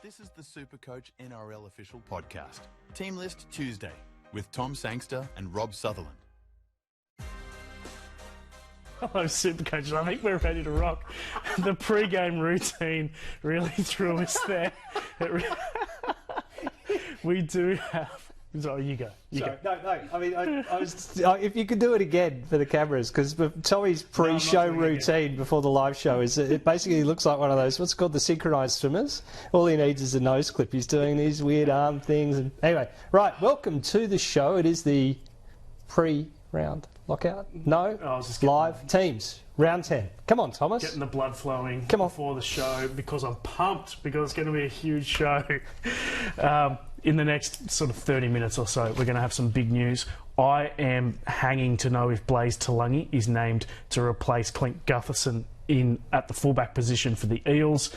This is the SuperCoach NRL official podcast. Team List Tuesday with Tom Sangster and Rob Sutherland. Hello, SuperCoach. I think we're ready to rock. The pre-game routine really threw us there. We do have... Sorry, you go. No. I mean, I was. If you could do it again for the cameras, because Tommy's pre-show routine before the live show is it basically looks like one of those what's called the synchronised swimmers. All he needs is a nose clip. He's doing these weird arm things. And anyway, right. Welcome to the show. It is the pre-round lockout. No, live teams. Round 10. Come on, Thomas. Getting the blood flowing before the show because I'm pumped because it's going to be a huge show. In the next sort of 30 minutes or so, we're going to have some big news. I am hanging to know if Blaise Talangi is named to replace Clint Gutherson at the fullback position for the Eels.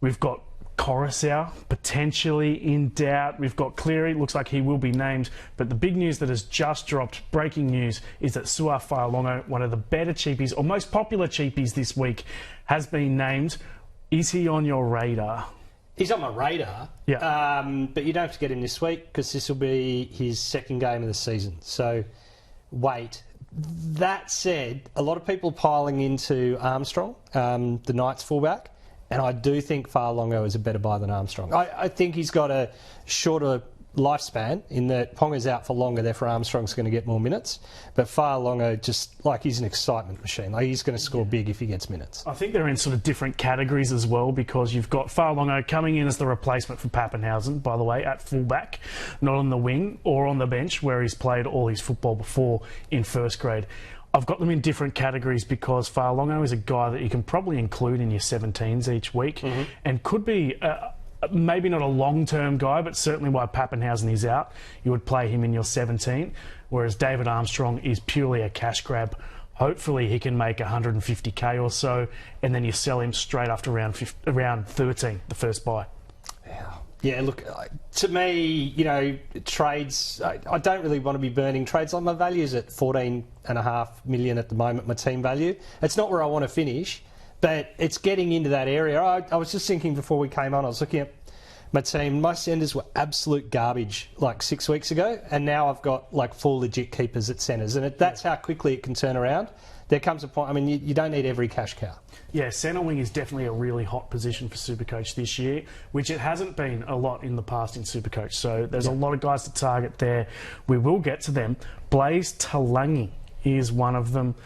We've got Coruscant potentially in doubt. We've got Cleary, looks like he will be named. But the big news that has just dropped, breaking news, is that Sua Fa'alongo, one of the better cheapies, or most popular cheapies this week, has been named. Is he on your radar? He's on my radar, yeah. But you don't have to get him this week because this will be his second game of the season. So wait. That said, a lot of people piling into Armstrong, the Knights fullback, and I do think Fa'alongo is a better buy than Armstrong. I think he's got a shorter lifespan in that Ponga's out for longer, therefore Armstrong's going to get more minutes. But Fa'alongo, just like, he's an excitement machine. Like, he's going to score big if he gets minutes. I think they're in sort of different categories as well because you've got Fa'alongo coming in as the replacement for Pappenhausen, by the way, at fullback, not on the wing or on the bench where he's played all his football before in first grade. I've got them in different categories because Fa'alongo is a guy that you can probably include in your 17s each week and could be... maybe not a long-term guy, but certainly while Pappenhausen is out, you would play him in your 17, whereas David Armstrong is purely a cash grab. Hopefully he can make 150k or so, and then you sell him straight after round 13, the first buy. Yeah, look, to me, trades, I don't really want to be burning trades. Like, my value's at 14.5 million at the moment, my team value. It's not where I want to finish. But it's getting into that area. I was just thinking before we came on, I was looking at my team. My centres were absolute garbage like 6 weeks ago, and now I've got like 4 legit keepers at centres. And that's how quickly it can turn around. There comes a point, I mean, you don't need every cash cow. Yeah, centre wing is definitely a really hot position for SuperCoach this year, which it hasn't been a lot in the past in SuperCoach. So there's a lot of guys to target there. We will get to them. Blaise Talangi is one of them.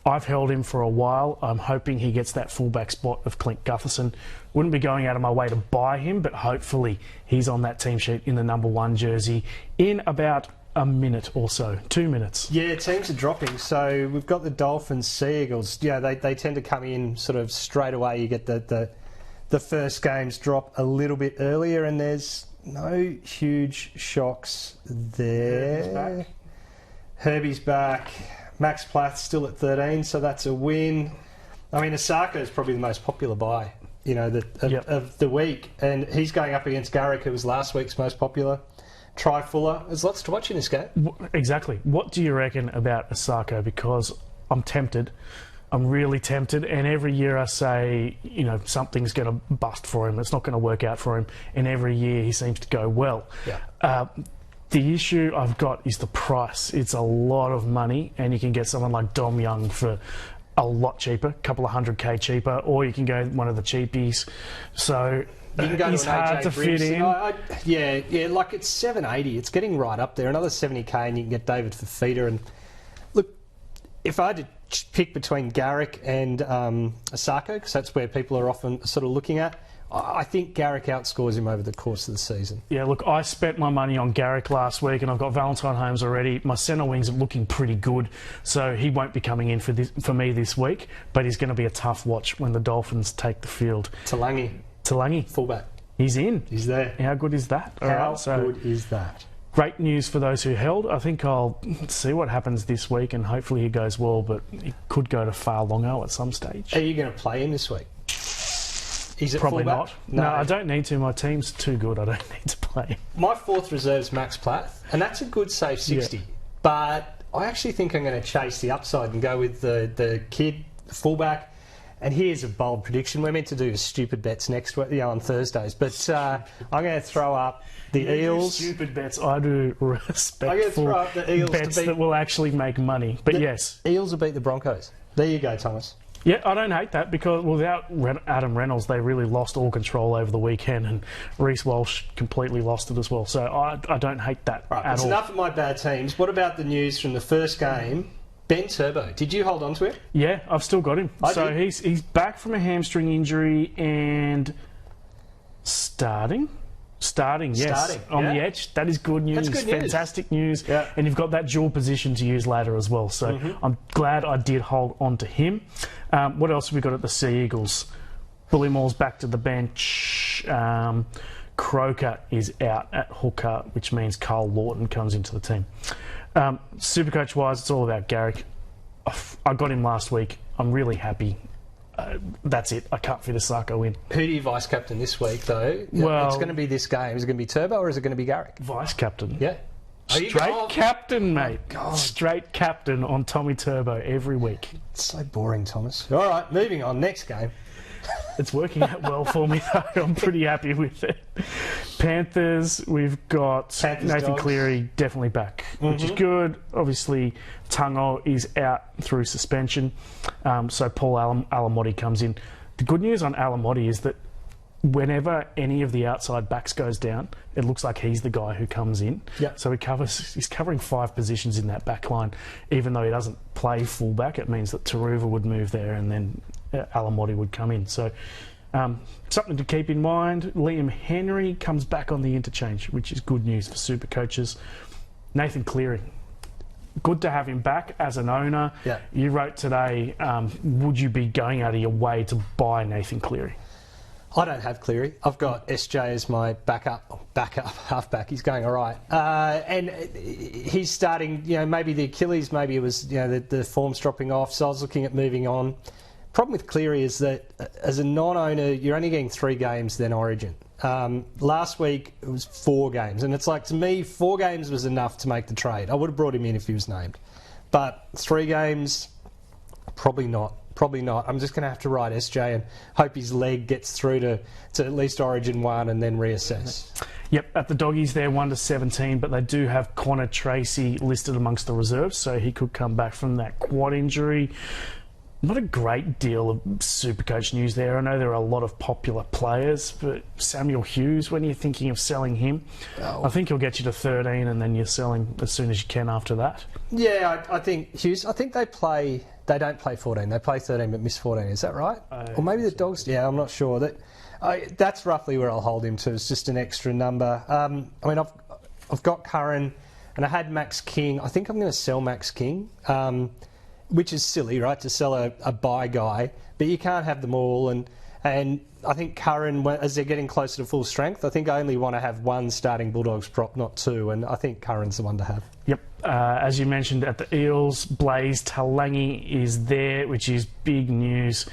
I've held him for a while. I'm hoping he gets that fullback spot of Clint Gutherson. Wouldn't be going out of my way to buy him, but hopefully he's on that team sheet in the number 1 jersey in about a minute or so, 2 minutes. Yeah, teams are dropping. So we've got the Dolphins, Sea Eagles. Yeah, they tend to come in sort of straight away. You get the first games drop a little bit earlier, and there's no huge shocks there. Herbie's back. Max Plath's still at 13, so that's a win. I mean, Osaka is probably the most popular buy, of the week. And he's going up against Garrick, who was last week's most popular. Try Fuller. There's lots to watch in this game. Exactly. What do you reckon about Osaka? Because I'm tempted. I'm really tempted. And every year I say, something's going to bust for him. It's not going to work out for him. And every year he seems to go well. Yeah. The issue I've got is the price. It's a lot of money, and you can get someone like Dom Young for a lot cheaper, a couple of 100k cheaper, or you can go one of the cheapies. So you can go he's to hard to fit in. Yeah, like it's 780. It's getting right up there. Another 70k, and you can get David Fafita. And look, if I had to pick between Garrick and Osaka, because that's where people are often sort of looking at, I think Garrick outscores him over the course of the season. Yeah, look, I spent my money on Garrick last week, and I've got Valentine Holmes already. My centre wings are looking pretty good, so he won't be coming in for me this week, but he's going to be a tough watch when the Dolphins take the field. Talangi. Fullback. He's in. He's there. How good is that? How good is that? Great news for those who held. I think I'll see what happens this week, and hopefully he goes well, but he could go to Fa'alongo at some stage. Are you going to play him this week? Is it probably fullback? Not. No, I don't need to. My team's too good. I don't need to play. My 4th reserve's Max Plath, and that's a good safe 60. Yeah. But I actually think I'm going to chase the upside and go with the kid, the fullback. And here's a bold prediction. We're meant to do stupid bets next week, on Thursdays, but I'm going to throw up the Eels. Stupid bets. I do respectful I'm going to throw up the Eels bets to beat, that will actually make money. But yes. Eels will beat the Broncos. There you go, Thomas. Yeah, I don't hate that because without Adam Reynolds, they really lost all control over the weekend, and Reece Walsh completely lost it as well. So I don't hate that Right, at that's all. enough of my bad teams. What about the news from the first game? Ben Turbo, did you hold on to him? Yeah, I've still got him. I So did. he's back from a hamstring injury and starting, yes, Starting, on yeah. the edge. That is good news. That's good news. Fantastic news. Yeah. And you've got that dual position to use later as well. So I'm glad I did hold on to him. What else have we got at the Sea Eagles? Bullymall's back to the bench. Croker is out at hooker, which means Carl Lawton comes into the team. Supercoach wise, it's all about Garrick. I got him last week. I'm really happy. That's it. I can't fit a Sarko in. Who do you vice captain this week, though? Well- it's going to be this game. Is it going to be Turbo or is it going to be Garrick? Vice captain. Yeah. Straight captain, mate. God. Straight captain on Tommy Turbo every week. It's so boring, Thomas. All right, moving on. Next game. It's working out well for me, though. I'm pretty happy with it. Panthers, we've got Panthers, Nathan Dogs. Cleary definitely back, which is good. Obviously, Tungo is out through suspension, so Paul Alamotti comes in. The good news on Alamotti is that whenever any of the outside backs goes down, it looks like he's the guy who comes in. Yep. So he's covering 5 positions in that back line. Even though he doesn't play fullback, it means that Taruva would move there and then Alamotti would come in. So something to keep in mind. Liam Henry comes back on the interchange, which is good news for super coaches. Nathan Cleary, good to have him back as an owner. Yeah. You wrote today, would you be going out of your way to buy Nathan Cleary? I don't have Cleary. I've got SJ as my backup halfback. He's going all right, and he's starting. Maybe the Achilles, maybe it was the form's dropping off. So I was looking at moving on. Problem with Cleary is that as a non-owner, you're only getting 3 games then Origin. Last week it was 4 games, and it's like, to me, 4 games was enough to make the trade. I would have brought him in if he was named, but 3 games, probably not. Probably not. I'm just going to have to ride SJ and hope his leg gets through to at least Origin 1 and then reassess. Yep, at the Doggies they're 1-17, but they do have Connor Tracy listed amongst the reserves, so he could come back from that quad injury. Not a great deal of Supercoach news there. I know there are a lot of popular players, but Samuel Hughes, when you're thinking of selling him, I think he'll get you to 13 and then you're selling as soon as you can after that. Yeah, I think Hughes, I think they don't play 14. They play 13 but miss 14. Is that right? Or maybe the Dogs. Yeah, I'm not sure. That's roughly where I'll hold him to. It's just an extra number. I've got Curran and I had Max King. I think I'm going to sell Max King, which is silly, right, to sell a buy guy. But you can't have them all. And I think Curran, as they're getting closer to full strength, I think I only want to have 1 starting Bulldogs prop, not 2. And I think Curran's the one to have. Yep. As you mentioned at the Eels, Blaze Talangi is there, which is big news.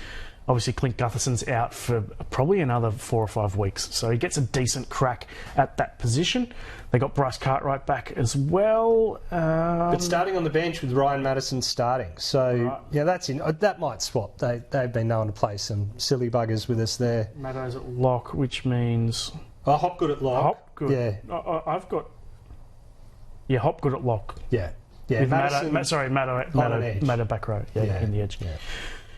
Obviously, Clint Gutherson's out for probably another 4 or 5 weeks, so he gets a decent crack at that position. They got Bryce Cartwright back as well. But starting on the bench with Ryan Madison starting. So, Right. yeah, that's in. That might swap. They've been known to play some silly buggers with us there. Maddo's at lock, which means... Hopgood at lock. Hopgood. Yeah. I've got... Yeah, Hopgood at lock. Yeah. Yeah. With Madison, Maddo edge. back row. Yeah, in the edge. Yeah.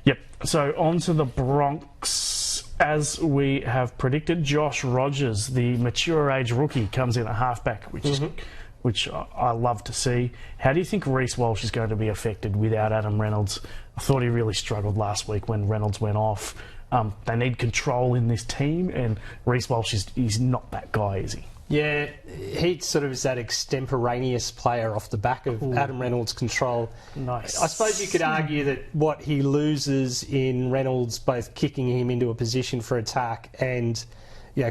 Yep. So on to the Bronx. As we have predicted, Josh Rogers, the mature age rookie, comes in at halfback, which I love to see. How do you think Reece Walsh is going to be affected without Adam Reynolds? I thought he really struggled last week when Reynolds went off. They need control in this team, and Reece Walsh is not that guy, is he? Yeah, he sort of is that extemporaneous player off the back of Adam Reynolds' control. Nice. I suppose you could argue that what he loses in Reynolds both kicking him into a position for attack and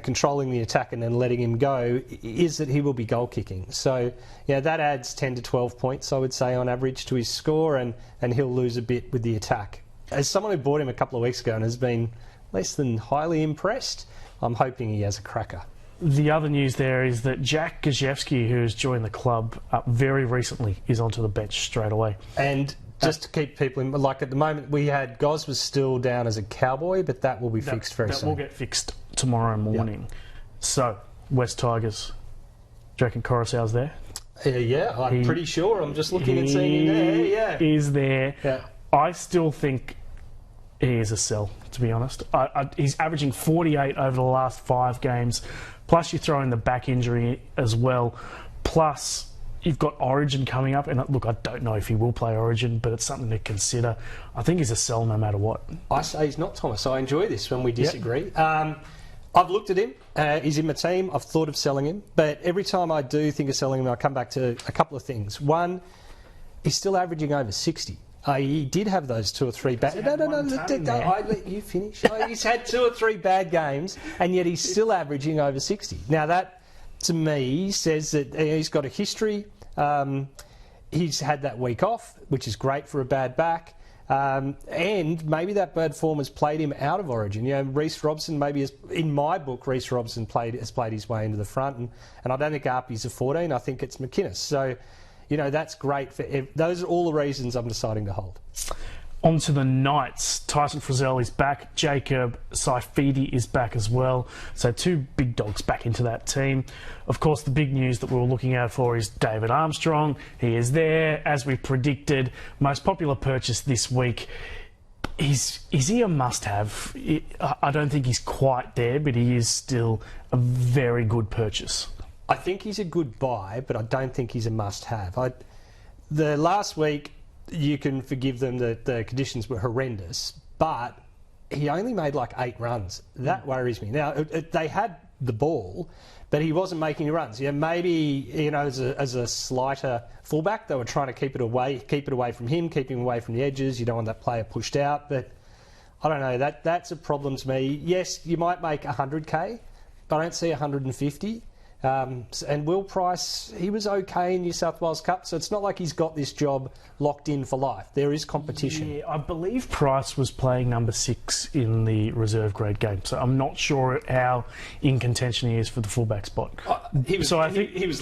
controlling the attack and then letting him go is that he will be goal kicking. So that adds 10 to 12 points, I would say, on average to his score, and he'll lose a bit with the attack. As someone who bought him a couple of weeks ago and has been less than highly impressed, I'm hoping he has a cracker. The other news there is that Jack Gajewski, who has joined the club very recently, is onto the bench straight away. And Just to keep people in, like at the moment, we had Goz was still down as a Cowboy, but that will be fixed very soon. That will get fixed tomorrow morning. Yep. So, West Tigers, do you reckon Coruscant's there? Yeah, I'm pretty sure. I'm just looking and seeing him there. Yeah, is there. Yeah. I still think he is a sell, to be honest. He's averaging 48 over the last 5 games, plus you throw in the back injury as well, plus you've got Origin coming up, and look, I don't know if he will play Origin, but it's something to consider. I think he's a sell no matter what. I say he's not, Thomas. I enjoy this when we disagree. Yep. I've looked at him. He's in my team. I've thought of selling him, but every time I do think of selling him, I come back to a couple of things. One, he's still averaging over 60. He did have those 2 or 3 bad... No, I let you finish. He's had 2 or 3 bad games, and yet he's still averaging over 60. Now, that, to me, says that he's got a history. He's had that week off, which is great for a bad back. And maybe that bad form has played him out of Origin. You know, Reece Robson maybe has, in my book, Reece Robson has played his way into the front, and I don't think Arpey's a 14. I think it's McInnes. So, you know, that's great. Those are all the reasons I'm deciding to hold. On to the Knights. Tyson Frizzell is back. Jacob Saifidi is back as well. So 2 big dogs back into that team. Of course, the big news that we were looking out for is David Armstrong. He is there, as we predicted. Most popular purchase this week. Is he a must-have? I don't think he's quite there, but he is still a very good purchase. I think he's a good buy, but I don't think he's a must-have. The last week, you can forgive them that the conditions were horrendous, but he only made like 8 runs. That worries me. Now, they had the ball, but he wasn't making runs. Yeah, maybe, you know, as a slighter fullback, they were trying to keep it away from him, keep him away from the edges. You don't want that player pushed out, but I don't know. That's a problem to me. Yes, you might make 100k, but I don't see 150. And Will Price, he was okay in New South Wales Cup, so it's not like he's got this job locked in for life. There is competition. Yeah, I believe Price was playing number 6 in the reserve grade game, so I'm not sure how in contention he is for the fullback spot. He was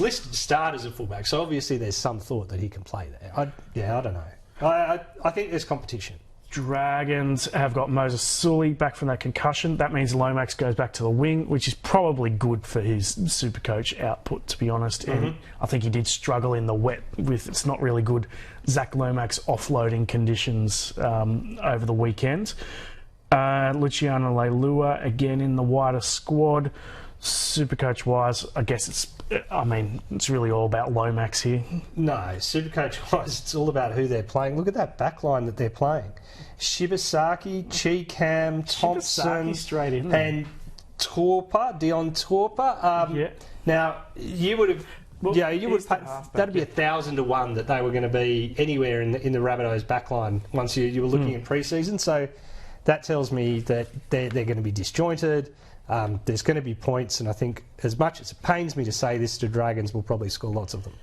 listed to start as a fullback, so obviously there's some thought that he can play there. I don't know. I think there's competition. Dragons have got Moses Sully back from that concussion. That means Lomax goes back to the wing, which is probably good for his SuperCoach output, to be honest. Mm-hmm. And I think he did struggle in the wet with it's not really good Zach Lomax offloading conditions over the weekend. Luciano Leilua again in the wider squad. SuperCoach-wise, I guess it's really all about Lomax here. No, SuperCoach-wise, it's all about who they're playing. Look at that back line that they're playing. Shibasaki, Cheekham, Thompson, straight in, and Dion Torpa. Yeah. Now, you would have... Yeah, you would pay, that'd be 1,000 to 1 that they were going to be anywhere in the Rabbitohs backline once you were looking at pre-season. So that tells me that they're going to be disjointed. There's going to be points, and I think as much as it pains me to say this to Dragons, we'll probably score lots of them.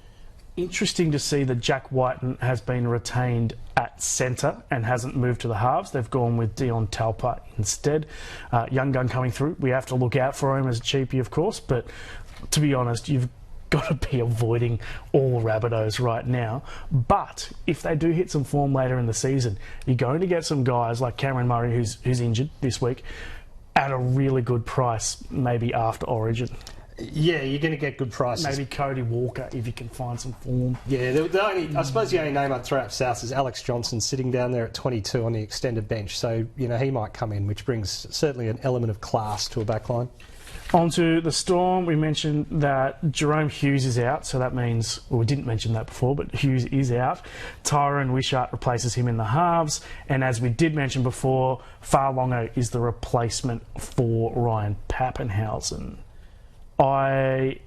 Interesting to see that Jack Whiten has been retained at centre and hasn't moved to the halves. They've gone with Dion Talpa instead. Young gun coming through. We have to look out for him as a cheapie, of course, but to be honest, you've got to be avoiding all Rabbitohs right now. But if they do hit some form later in the season, you're going to get some guys like Cameron Murray, who's injured this week, at a really good price, maybe after Origin. Yeah, you're going to get good prices. Maybe Cody Walker, if you can find some form. Yeah, I suppose the only name I'd throw up south is Alex Johnson, sitting down there at 22 on the extended bench. So, you know, he might come in, which brings certainly an element of class to a backline. On to the Storm. We mentioned that Jerome Hughes is out, so that means... Well, we didn't mention that before, but Hughes is out. Tyrone Wishart replaces him in the halves. And as we did mention before, Farlongo is the replacement for Ryan Pappenhausen. I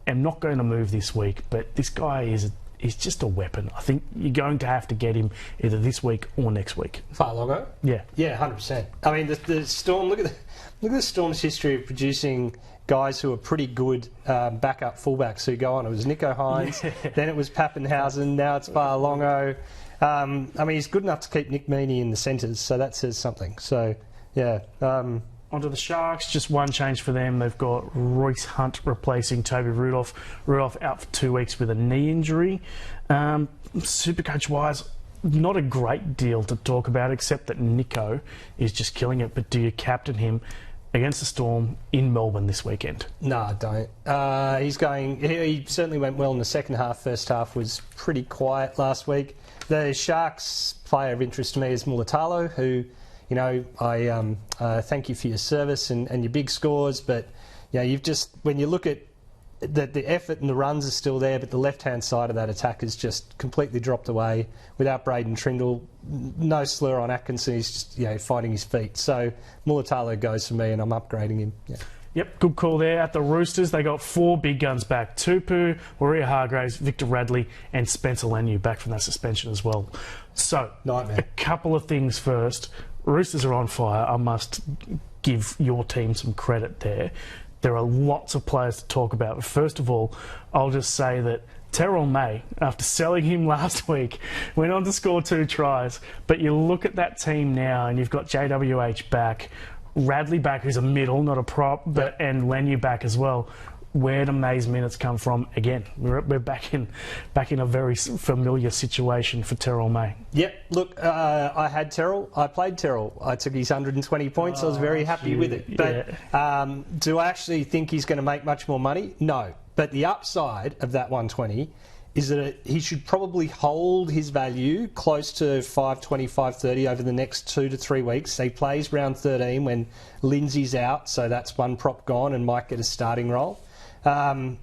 am not going to move this week, but this guy is just a weapon. I think you're going to have to get him either this week or next week. Farlongo? Yeah. Yeah, 100%. I mean, the Storm... Look at the Storm's history of producing guys who are pretty good backup fullbacks who go on. It was Nico Hines, then it was Pappenhausen, now it's Farlongo. I mean, he's good enough to keep Nick Meaney in the centres, so that says something. So, yeah. Onto the Sharks, just one change for them. They've got Royce Hunt replacing Toby Rudolph. Rudolph out for 2 weeks with a knee injury. SuperCoach-wise, not a great deal to talk about, except that Nico is just killing it. But do you captain him against the Storm in Melbourne this weekend? No, I don't. He's going. He certainly went well in the second half. First half was pretty quiet last week. The Sharks player of interest to me is Mulatalo, who, you know, I thank you for your service and your big scores, but you know, you've just, when you look at the effort and the runs are still there, but the left-hand side of that attack has just completely dropped away. Without Braden Trindle, no slur on Atkinson, he's just, you know, finding his feet. So Mulatalo goes for me, and I'm upgrading him. Yeah. Yep, good call there. At the Roosters, they got 4 big guns back. Tupu, Warrior Hargraves, Victor Radley and Spencer Leniu back from that suspension as well. So, Nightmare. A couple of things first. Roosters are on fire. I must give your team some credit there. There are lots of players to talk about. But first of all, I'll just say that Terrell May, after selling him last week, went on to score 2 tries. But you look at that team now and you've got JWH back, Radley back, who's a middle, not a prop, but and Leniu back as well. Where do May's minutes come from? Again, we're back in a very familiar situation for Terrell May. Yep. Look, I had Terrell. I played Terrell. I took his 120 points. I was very happy with it. But do I actually think he's going to make much more money? No. But the upside of that 120 is that he should probably hold his value close to 520, 530 over the next 2 to 3 weeks. He plays round 13 when Lindsay's out, so that's one prop gone and might get a starting role. And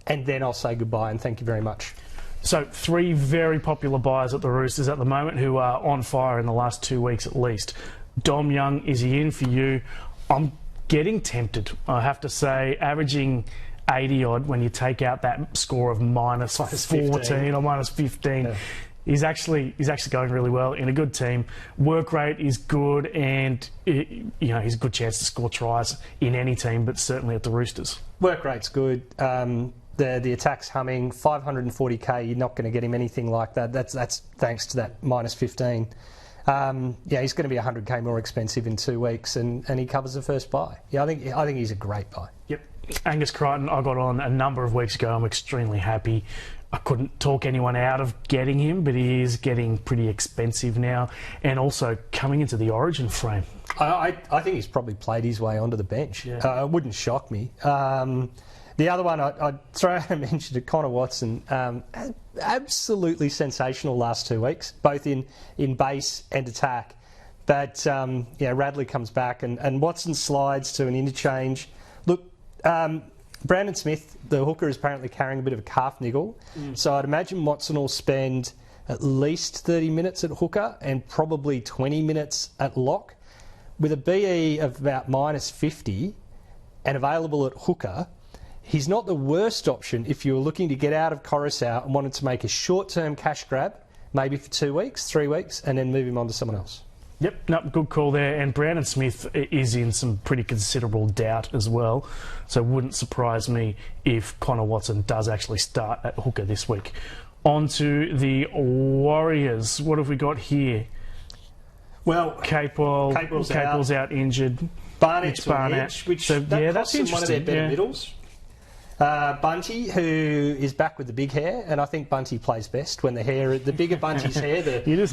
then I'll say goodbye and thank you very much. So 3 very popular buyers at the Roosters at the moment who are on fire in the last 2 weeks at least. Dom Young, is he in for you? I'm getting tempted, I have to say, averaging 80 odd when you take out that score of minus 14 or minus 15. Yeah. He's actually going really well in a good team. Work rate is good, and you know, he's a good chance to score tries in any team, but certainly at the Roosters. Work rate's good. The attack's humming. 540k. You're not going to get him anything like that. That's thanks to that minus 15. Yeah, he's going to be 100k more expensive in 2 weeks, and he covers the first buy. Yeah, I think he's a great buy. Yep. Angus Crichton, I got on a number of weeks ago. I'm extremely happy. I couldn't talk anyone out of getting him, but he is getting pretty expensive now, and also coming into the Origin frame. I think he's probably played his way onto the bench. Yeah. It wouldn't shock me. The other one I'd throw out a mention to Connor Watson. Absolutely sensational last 2 weeks, both in base and attack. But yeah, Radley comes back and Watson slides to an interchange. Look, Brandon Smith, the hooker, is apparently carrying a bit of a calf niggle. So I'd imagine Watson will spend at least 30 minutes at hooker and probably 20 minutes at lock. With a BE of about minus 50 and available at hooker, he's not the worst option if you're looking to get out of Coruscant and wanted to make a short-term cash grab, maybe for 2 weeks, 3 weeks, and then move him on to someone else. Yep, no, good call there. And Brandon Smith is in some pretty considerable doubt as well. So it wouldn't surprise me if Connor Watson does actually start at hooker this week. On to the Warriors. What have we got here? Well, Capewell's out injured. Barnett's on the edge, which so, that that's costs him one of their better middles. Bunty, who is back with the big hair, and I think Bunty plays best when the bigger Bunty's hair, the bigger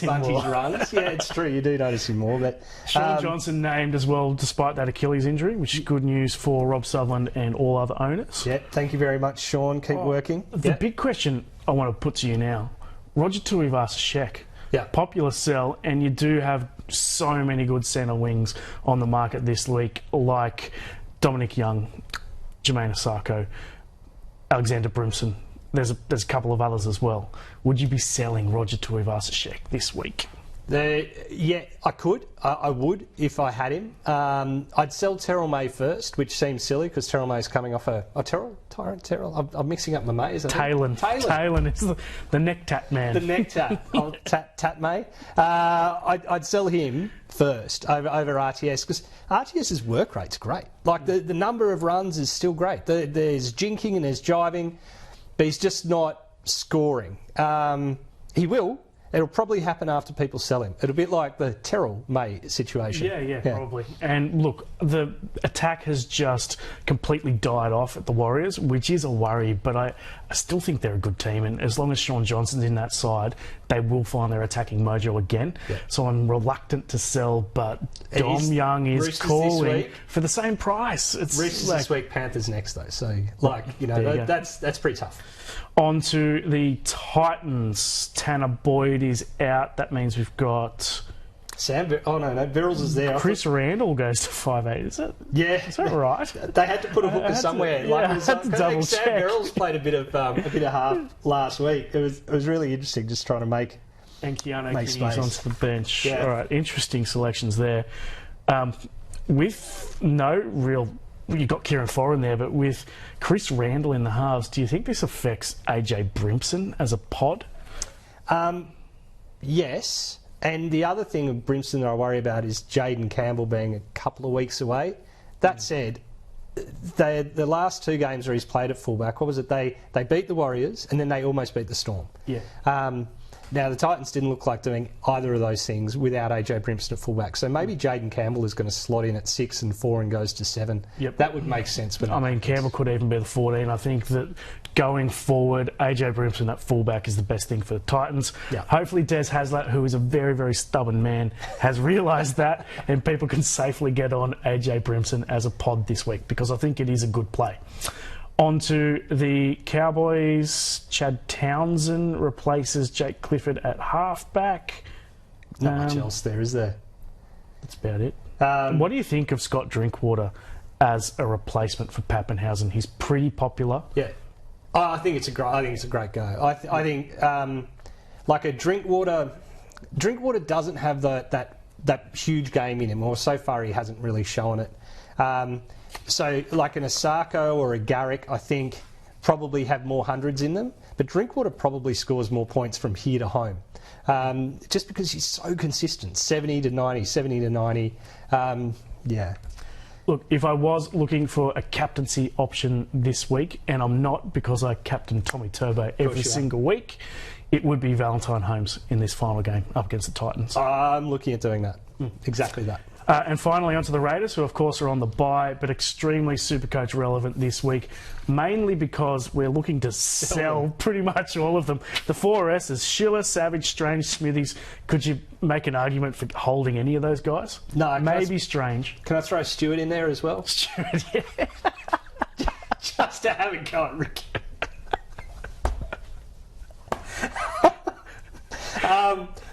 Bunty's runs. Yeah, it's true, you do notice him more. But Sean Johnson named as well, despite that Achilles injury, which is good news for Rob Sutherland and all other owners. Yeah, thank you very much, Sean. Keep working. The big question I want to put to you now, Roger Tuivasa-Sheck. Yeah. Popular sell, and you do have so many good centre wings on the market this week, like Dominic Young, Jermaine Osako, Alexander Brimson. There's a couple of others as well. Would you be selling Roger Tuivasa-Sheck this week? Yeah, I could. I would if I had him. I'd sell Terrell May first, which seems silly because Terrell May's coming off Tyrant Terrell. I'm mixing up my Mays. Talon is the neck tat man. The neck tat. Tat May. I'd sell him first over RTS because RTS's work rate's great. Like the number of runs is still great. There's jinking and there's jiving, but he's just not scoring. He will. it'll probably happen after people sell him. It'll be a bit like the Terrell May situation. Yeah, probably. And look, the attack has just completely died off at the Warriors, which is a worry, but I still think they're a good team, and as long as Sean Johnson's in that side, they will find their attacking mojo again. Yeah. So I'm reluctant to sell, but Dom Young is Roosters calling for the same price. It's Roosters this week, Panthers next though. So that's pretty tough. On to the Titans. Tanner Boyd is out. That means we've got Virals is there. Chris Randall goes to 5'8", is it? Yeah. Is that right? They had to put a hooker somewhere. I had to double Sam check. Virals played a bit of half last week. It was really interesting just trying to make Keanu space. Kenny's onto the bench. Yeah. All right, interesting selections there. With no real... You've got Kieran Foran there, but with Chris Randall in the halves, do you think this affects AJ Brimson as a pod? Yes. And the other thing of Brimson that I worry about is Jaden Campbell being a couple of weeks away. That said, the last 2 games where he's played at fullback, what was it? They beat the Warriors and then they almost beat the Storm. Yeah. Now, the Titans didn't look like doing either of those things without AJ Brimson at fullback. So maybe Jaden Campbell is going to slot in at 6 and 4 and goes to 7. Yep. That would make sense. But Campbell could even be the 14. I think that going forward, AJ Brimson at fullback is the best thing for the Titans. Yeah. Hopefully Des Hasler, who is a very, very stubborn man, has realised that, and people can safely get on AJ Brimson as a pod this week, because I think it is a good play. On to the Cowboys. Chad Townsend replaces Jake Clifford at halfback. Not much else there, is there? That's about it. What do you think of Scott Drinkwater as a replacement for Pappenhausen? He's pretty popular. Yeah, I think it's a great go. I think like a Drinkwater doesn't have that huge game in him, or so far he hasn't really shown it. So like an Asako or a Garrick, I think probably have more hundreds in them, but Drinkwater probably scores more points from here to home, just because he's so consistent, 70 to 90. Yeah. Look, if I was looking for a captaincy option this week, and I'm not because I captain Tommy Turbo every single week, it would be Valentine Holmes in this final game up against the Titans. I'm looking at doing that. Exactly that. And finally, onto the Raiders, who of course are on the bye, but extremely SuperCoach relevant this week, mainly because we're looking to sell pretty much all of them. The 4S's, Schiller, Savage, Strange, Smithies. Could you make an argument for holding any of those guys? No. Maybe Strange. Can I throw Stewart in there as well? Stewart, yeah. Just to have it go, Rick.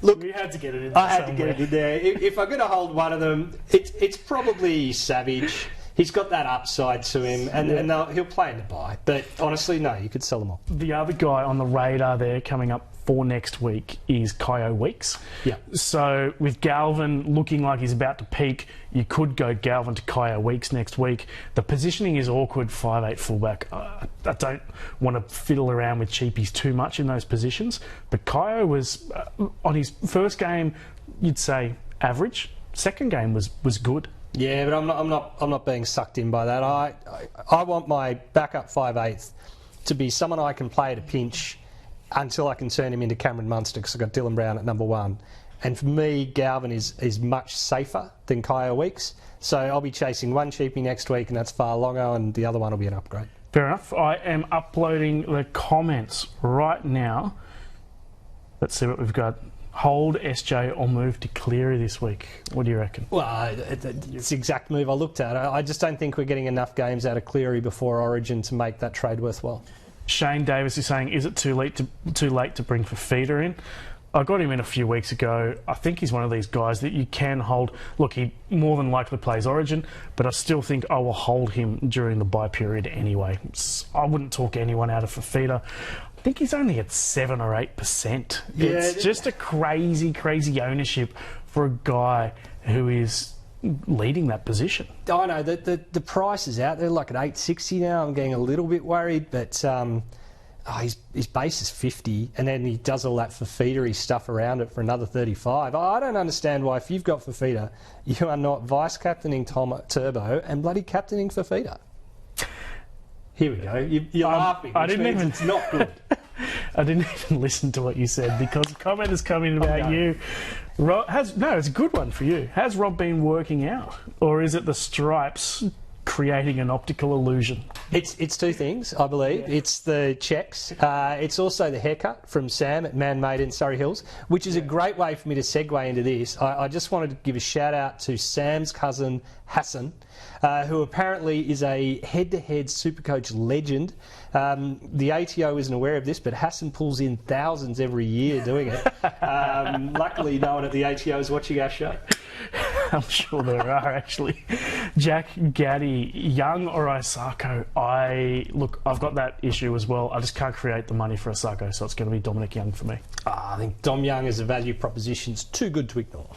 Look, we had to get it in there. I had to get it in there. If I'm going to hold one of them, it's probably Savage. He's got that upside to him, and he'll play in the bye. But honestly, no, you could sell them all. The other guy on the radar there coming up for next week is Kyo Weeks. Yeah. So with Galvin looking like he's about to peak, you could go Galvin to Kyo Weeks next week. The positioning is awkward, 5'8" fullback. I don't want to fiddle around with cheapies too much in those positions. But Kyo was, on his first game, you'd say average. Second game was good. Yeah, but I'm not being sucked in by that. I want my backup 5'8" to be someone I can play at a pinch until I can turn him into Cameron Munster, because I've got Dylan Brown at number 1. And for me, Galvin is much safer than Kyo Weeks. So I'll be chasing one cheapie next week, and that's Farlongo, and the other one will be an upgrade. Fair enough. I am uploading the comments right now. Let's see what we've got. Hold SJ or move to Cleary this week. What do you reckon? Well, it's the exact move I looked at. I just don't think we're getting enough games out of Cleary before Origin to make that trade worthwhile. Shane Davis is saying, is it too late to bring Fafita in? I got him in a few weeks ago. I think he's one of these guys that you can hold. Look, he more than likely plays Origin, but I still think I will hold him during the bye period anyway. I wouldn't talk anyone out of Fafita. I think he's only at 7 or 8%. Yeah, it's just a crazy, crazy ownership for a guy who is leading that position. I know the price is out there, like at $8.60 now. I'm getting a little bit worried, but his base is 50, and then he does all that Fafita stuff around it for another 35. I don't understand why, if you've got Fafita, you are not vice captaining Turbo and bloody captaining Fafita. Here we go. You're laughing. I didn't even. It's not good. I didn't even listen to what you said because a comment has come in about you. Rob, it's a good one for you. Has Rob been working out, or is it the stripes creating an optical illusion? It's two things, I believe. Yeah. It's the checks. It's also the haircut from Sam at Man Made in Surrey Hills, which is a great way for me to segue into this. I just wanted to give a shout out to Sam's cousin Hassan, who apparently is a head-to-head SuperCoach legend. The ATO isn't aware of this, but Hassan pulls in thousands every year doing it. Luckily, no one at the ATO is watching our show. I'm sure there are, actually. Jack Gaddy, Young or Isako? I've got that issue as well. I just can't create the money for Isako, so it's going to be Dominic Young for me. I think Dom Young as a value proposition is too good to ignore.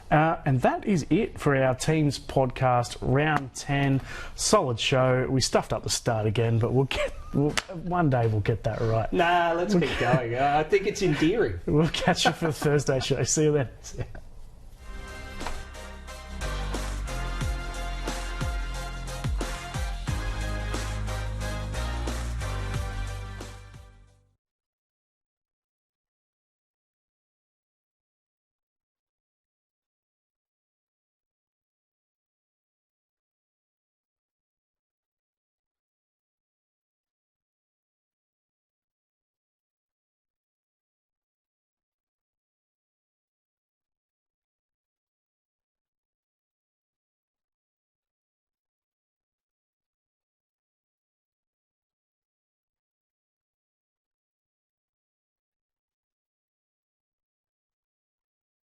And that is it for our team's podcast, round 10. Solid show. We stuffed up the start again, but one day we'll get that right. Nah, let's keep going. I think it's endearing. We'll catch you for the Thursday show. See you then.